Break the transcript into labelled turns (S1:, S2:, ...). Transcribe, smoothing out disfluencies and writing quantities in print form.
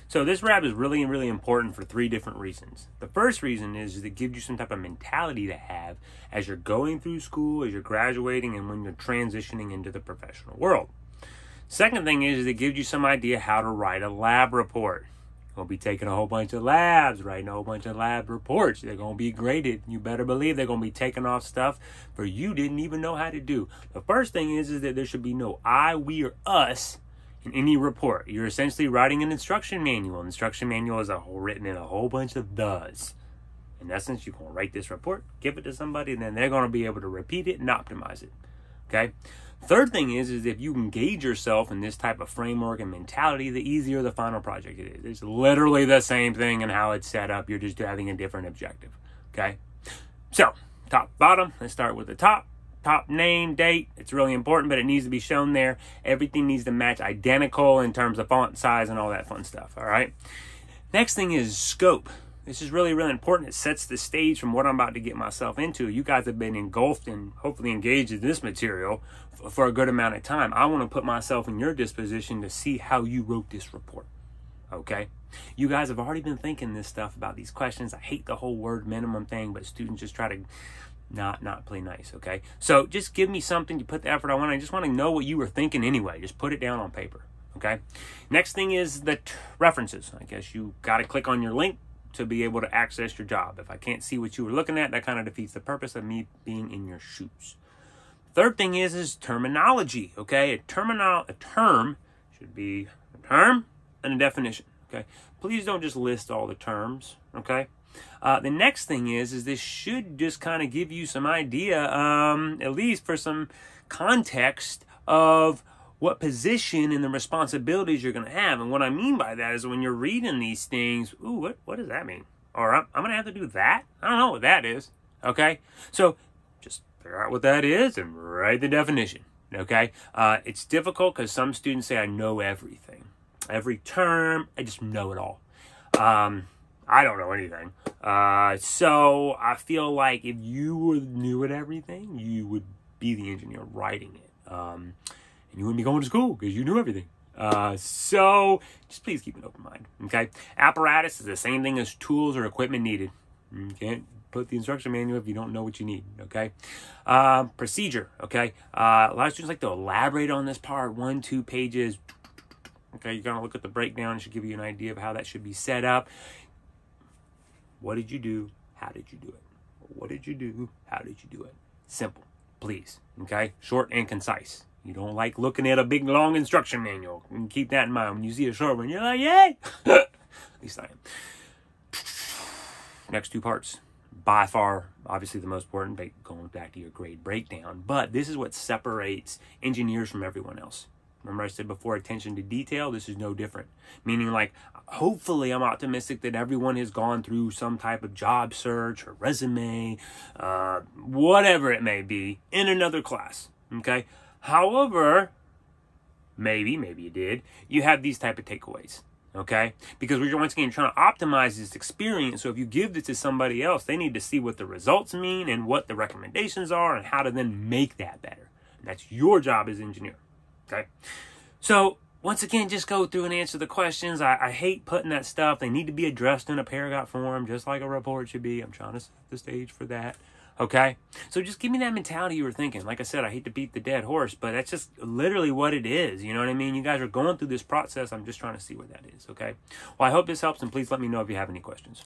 S1: So this wrap is really, really important for 3 different reasons. The first reason is it gives you some type of mentality to have as you're going through school, as you're graduating, and when you're transitioning into the professional world. Second thing is it gives you some idea how to write a lab report. You're going to be taking a whole bunch of labs, writing a whole bunch of lab reports. They're going to be graded. You better believe they're going to be taking off stuff for you didn't even know how to do. The first thing is that there should be no I, we, or us in any report. You're essentially writing an instruction manual. An instruction manual is written in a whole bunch of does. In essence, you're going to write this report, give it to somebody, and then they're going to be able to repeat it and optimize it. Okay? Third thing is if you engage yourself in this type of framework and mentality, the easier the final project it is. It's literally the same thing in how it's set up. You're just having a different objective. Okay? So, top, bottom. Let's start with the top. Top, name, date. It's really important, but it needs to be shown there. Everything needs to match identical in terms of font size and all that fun stuff. All right? Next thing is scope. This is really, really important. It sets the stage from what I'm about to get myself into. You guys have been engulfed and hopefully engaged in this material for a good amount of time. I want to put myself in your disposition to see how you wrote this report. Okay? You guys have already been thinking this stuff about these questions. I hate the whole word minimum thing, but students just try to not play nice, okay? So just give me something to put the effort I want. I just want to know what you were thinking anyway. Just put it down on paper, okay? Next thing is the references. I guess you got to click on your link to be able to access your job. If I can't see what you were looking at, that kind of defeats the purpose of me being in your shoes. Third thing is terminology, okay? A term should be a term and a definition, okay? Please don't just list all the terms, okay? The next thing is this should just kind of give you some idea, at least for some context of what position and the responsibilities you're going to have. And what I mean by that is when you're reading these things, ooh, what does that mean? Or I'm going to have to do that? I don't know what that is, okay? So just figure out what that is and write the definition, okay? It's difficult because some students say, I know everything. Every term, I just know it all. I don't know anything. So I feel like if you knew at everything, you would be the engineer writing it. And you wouldn't be going to school because you knew everything. So just please keep an open mind, okay? Apparatus is the same thing as tools or equipment needed. You can't put the instruction manual if you don't know what you need, okay? Procedure, okay? A lot of students like to elaborate on this part, 1-2 pages. Okay, you're going to look at the breakdown. It should give you an idea of how that should be set up. What did you do? How did you do it? What did you do? How did you do it? Simple, please, okay? Short and concise. You don't like looking at a big, long instruction manual. You can keep that in mind. When you see a short one, you're like, yay! At least I am. Next 2 parts. By far, obviously the most important, going back to your grade breakdown. But this is what separates engineers from everyone else. Remember I said before, attention to detail? This is no different. Meaning, like, hopefully I'm optimistic that everyone has gone through some type of job search or resume, whatever it may be, in another class, okay? However, maybe you did, you have these type of takeaways, okay? Because we're once again trying to optimize this experience. So if you give this to somebody else, they need to see what the results mean and what the recommendations are and how to then make that better. And that's your job as engineer, okay? So once again, just go through and answer the questions. I hate putting that stuff. They need to be addressed in a paragraph form, just like a report should be. I'm trying to set the stage for that. Okay? So just give me that mentality you were thinking. Like I said, I hate to beat the dead horse, but that's just literally what it is. You know what I mean? You guys are going through this process. I'm just trying to see what that is. Okay? Well, I hope this helps, and please let me know if you have any questions.